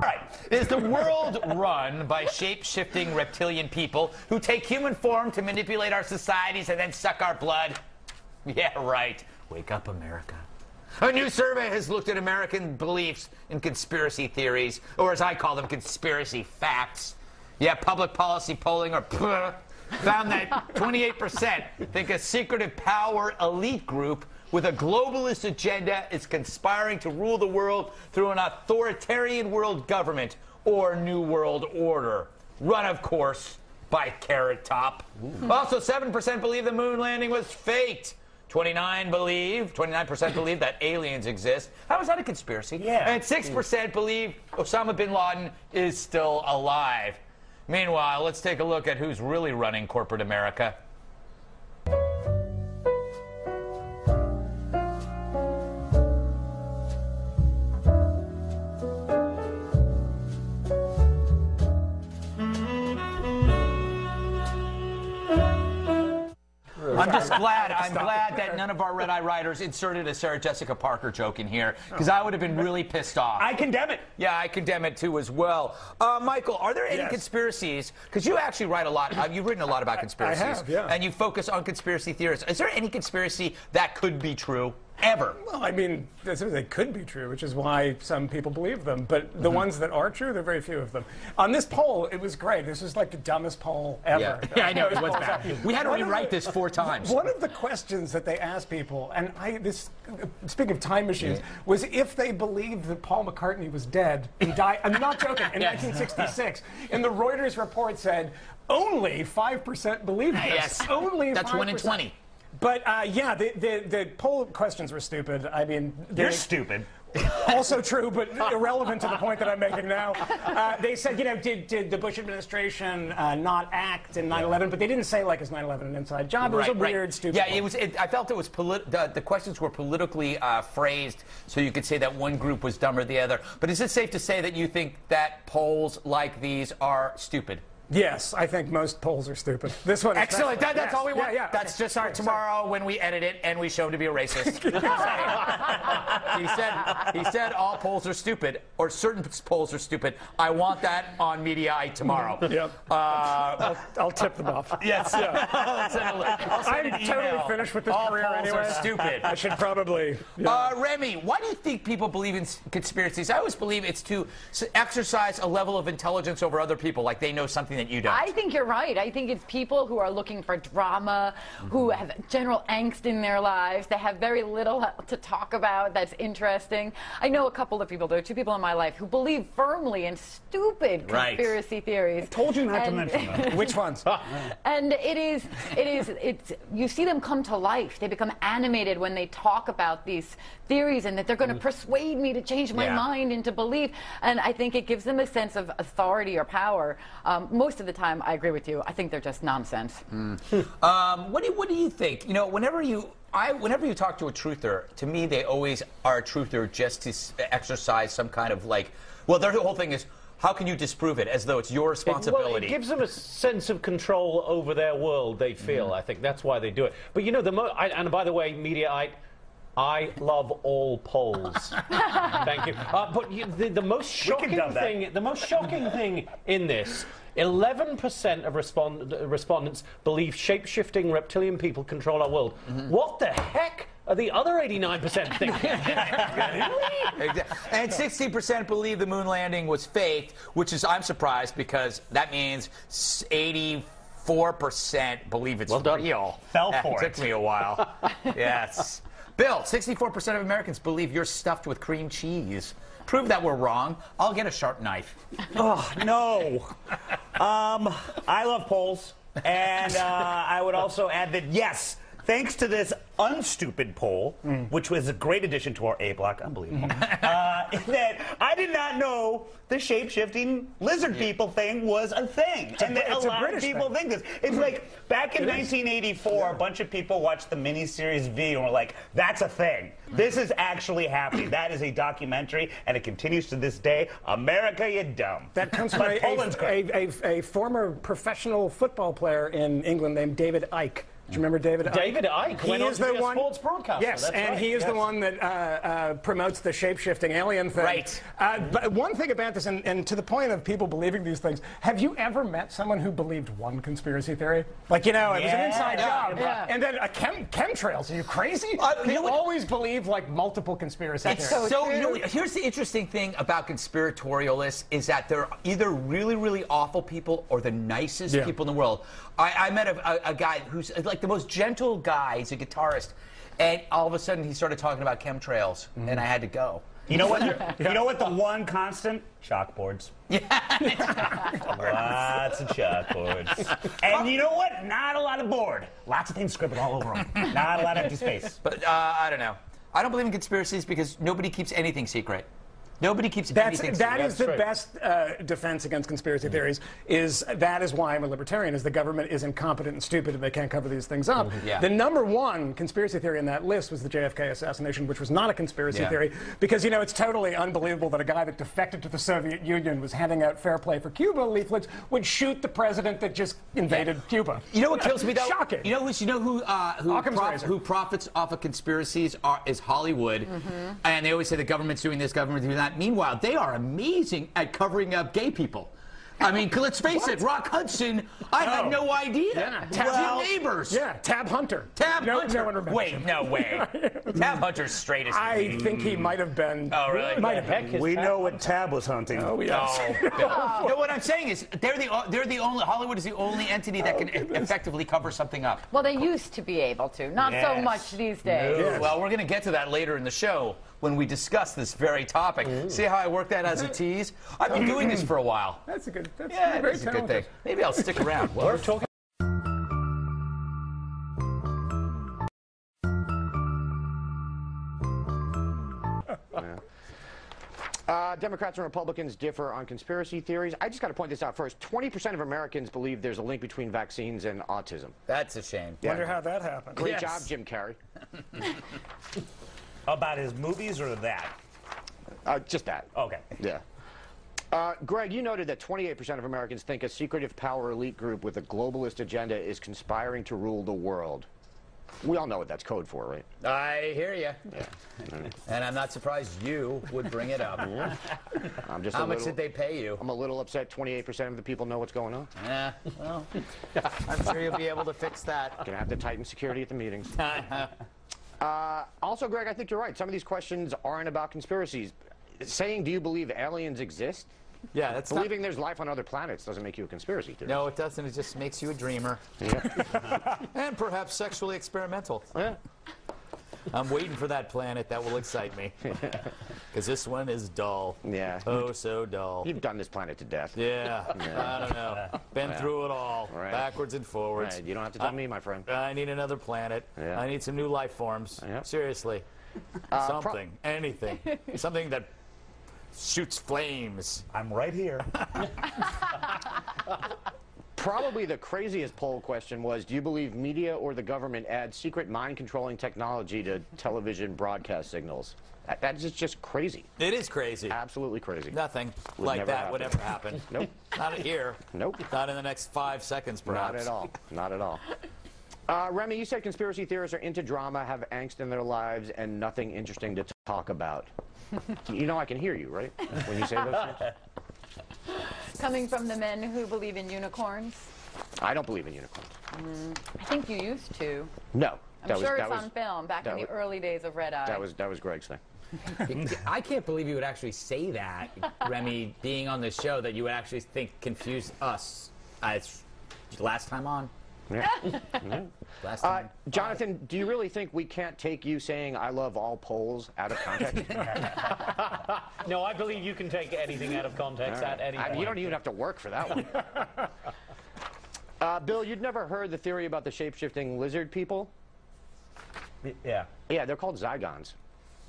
All right. Is the world run by shape-shifting reptilian people who take human form to manipulate our societies and then suck our blood? Yeah, right. Wake up, America. A new survey has looked at American beliefs in conspiracy theories, or as I call them, conspiracy facts. Yeah, public policy polling found that 28% think a secretive power elite group with a globalist agenda is conspiring to rule the world through an authoritarian world government or new world order. Run, of course, by Carrot Top. Ooh. Also, 7% believe the moon landing was faked. 29% believe that aliens exist. How is that a conspiracy? Yeah. And 6% believe Osama bin Laden is still alive. Meanwhile, let's take a look at who's really running corporate America. I'm glad that none of our Red Eye writers inserted a Sarah Jessica Parker joke in here, because I would have been really pissed off. I condemn it. Yeah, I condemn it too as well. Michael, are there any conspiracies? Because you actually write a lot. You've written a lot about conspiracies. I have, yeah. And you focus on conspiracy theories. Is there any conspiracy that could be true? Ever? Well, I mean, they could be true, which is why some people believe them. But the ones that are true, there are very few of them. On this poll, it was great. This was like the dumbest poll ever. Yeah, I know. It was bad. We had to rewrite this 4 times. One of the questions that they asked people, and speaking of time machines, was if they believed that Paul McCartney was dead. He died, I'm not joking, in 1966. And the Reuters report said, only 5% believed this. Yes. Only That's 5%. 1 in 20. But, yeah, the poll questions were stupid. I mean... You're stupid. Also true, but irrelevant to the point that I'm making now. They said, you know, did the Bush administration not act in 9/11? But they didn't say, like, is 9/11 an inside job? It was a weird, stupid... Yeah, it was. I felt it was... the questions were politically phrased, so you could say that one group was dumber than the other. But is it safe to say that you think that polls like these are stupid? Yes, I think most polls are stupid. This one is excellent. That's all we want. Yeah, That's just for tomorrow when we edit it and we show him to be a racist. he said all polls are stupid, or certain polls are stupid. I want that on Mediaite tomorrow. Yep. I'll tip them off. Yes. Yeah. I'm totally finished with this career anyway. All polls are stupid. I should probably. Yeah. Remy, why do you think people believe in conspiracies? I always believe it's to exercise a level of intelligence over other people, like they know something that you don't. I think you're right. I think it's people who are looking for drama, who have general angst in their lives. They have very little to talk about that's interesting. I know a couple of people, there are 2 people in my life, who believe firmly in stupid conspiracy theories. I told you not to mention them. Which ones? And it's you see them come to life. They become animated when they talk about these theories, and that they're going to persuade me to change my mind into belief. And I think it gives them a sense of authority or power. Most of the time, I agree with you. I think they're just nonsense. What do you think? You know, whenever you talk to a truther, to me, they always are a truther just to exercise some kind of their whole thing is, how can you disprove it, as though it's your responsibility? Well, it gives them a sense of control over their world, they feel. I think that's why they do it. But, you know, and by the way, Mediaite, I love all polls. Thank you. But the most shocking thing in this, 11% of respondents believe shape-shifting reptilian people control our world. What the heck are the other 89% thinking? And 60% believe the moon landing was faked, which is, I'm surprised, because that means 84% believe it's real. Fell for it. Took me a while. Yes. Bill, 64% of Americans believe you're stuffed with cream cheese. Prove that we're wrong. I'll get a sharp knife. Oh, no. I love polls. And I would also add that, yes, thanks to this unstupid poll, which was a great addition to our A block, unbelievable, that I did not know the shape-shifting lizard people thing was a thing. And that a lot of people think this. It's like, back in 1984, a bunch of people watched the miniseries V and were like, that's a thing. This is actually happening. That is a documentary, and it continues to this day. America, you dumb. That comes from a former professional football player in England named David Icke. Do you remember David Icke? David Icke went on to be a sports broadcaster. Yes, That's and right. he is the Yes. one that promotes the shape-shifting alien thing. Right. But one thing about this, and to the point of people believing these things, have you ever met someone who believed one conspiracy theory? Like, it was an inside job. Yeah. And then chemtrails. Are you crazy? They you know what- always believe, like, multiple conspiracy It's theories. so, here's the interesting thing about conspiratorialists is that they're either really, really awful people or the nicest people in the world. I met a guy who's like the most gentle guy. He's a guitarist. And all of a sudden he started talking about chemtrails, and I had to go. You know what? You know what? The one constant? Chalkboards. Yeah. Lots of chalkboards. And you know what? Not a lot of board. Lots of things scribbled all over them. Not a lot of empty space. But I don't know. I don't believe in conspiracies because nobody keeps anything secret. Nobody keeps anything secret. That is the true. best defense against conspiracy theories. That is why I'm a libertarian. Is the government is incompetent and stupid and they can't cover these things up. Yeah. The number one conspiracy theory in that list was the JFK assassination, which was not a conspiracy Yeah. theory because it's totally unbelievable that a guy that defected to the Soviet Union was handing out fair play for Cuba leaflets would shoot the president that just invaded Cuba. You know what kills me though? Shocking. You know Occam's razor. who profits off of conspiracies is Hollywood, and they always say the government's doing this, government's doing that. Meanwhile, they are amazing at covering up gay people. I mean, let's face it, Rock Hudson, I had no idea. Yeah. Tab Neighbors. Yeah, Tab Hunter. Tab Hunter. No one remembers. Wait, no way. Tab Hunter's straight as I think he might have been. Oh, really? Might have been. Heck is We that? know what Tab was hunting. Oh, yes. No, what I'm saying is they're the only Hollywood is the only entity that can effectively cover something up. Well, they used to be able to. Not so Yes. much these days. Yes. Well, we're going to get to that later in the show when we discuss this very topic. See how I work that as a tease? I've been doing this for a while. That's a good. That's Yeah, very it's a good talented. thing. Maybe I'll stick around. We're talking. Democrats and Republicans differ on conspiracy theories. I just got to point this out first. 20% of Americans believe there's a link between vaccines and autism. That's a shame. Wonder how that happened. Great Yes. job, Jim Carrey. About his movies or that? Just that. Okay. Yeah. Greg, you noted that 28% of Americans think a secretive power elite group with a globalist agenda is conspiring to rule the world. We all know what that's code for, right? I hear you. And I'm not surprised you would bring it up. I'm just How a much little, did they pay you? I'm a little upset 28% of the people know what's going on. Yeah, well, I'm sure you'll be able to fix that. Gonna have to tighten security at the meetings. Also, Greg, I think you're right. Some of these questions aren't about conspiracies. Saying, do you believe aliens exist? Yeah, that's not... Believing there's life on other planets doesn't make you a conspiracy theorist. No, it doesn't. It just makes you a dreamer. Yeah. And perhaps sexually experimental. Yeah. I'm waiting for that planet that will excite me. Because this one is dull. Yeah. Oh, so dull. You've done this planet to death. Yeah, I don't know. Been through it all, Right. backwards and forwards. Right, you don't have to tell me, my friend. I need another planet. Yeah. I need some new life forms. Yep. Seriously. Something, anything. Something that shoots flames. I'm right here. Probably the craziest poll question was, do you believe media or the government adds secret mind-controlling technology to television broadcast signals? That's just crazy. It is crazy. Absolutely crazy. Nothing Would like never that would happen. ever happen. Nope. Not here. Nope. Not in the next 5 seconds, perhaps. Not at all. Not at all. Remy, you said conspiracy theorists are into drama, have angst in their lives, and nothing interesting to talk about. You know I can hear you, right? When you say those things? Coming from the men who believe in unicorns. I don't believe in unicorns. I think you used to. No. I'm sure it's on film back in the was- early days of Red Eye. That was Greg's thing. I can't believe you would actually say that, Remy, being on this show, that you would actually confuse us as last time on. Yeah. Last time. Jonathan, do you really think we can't take you saying I love all polls out of context? No, I believe you can take anything out of context at any point. You don't even have to work for that one. Bill, you'd never heard the theory about the shape-shifting lizard people? Yeah. Yeah, they're called Zygons.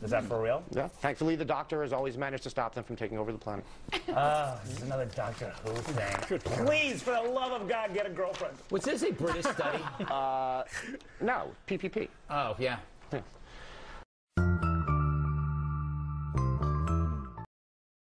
Is that for real? Yeah. Thankfully, the Doctor has always managed to stop them from taking over the planet. This is another Doctor Who thing. Please, for the love of God, get a girlfriend. Was this a British study? No, PPP. Oh, yeah.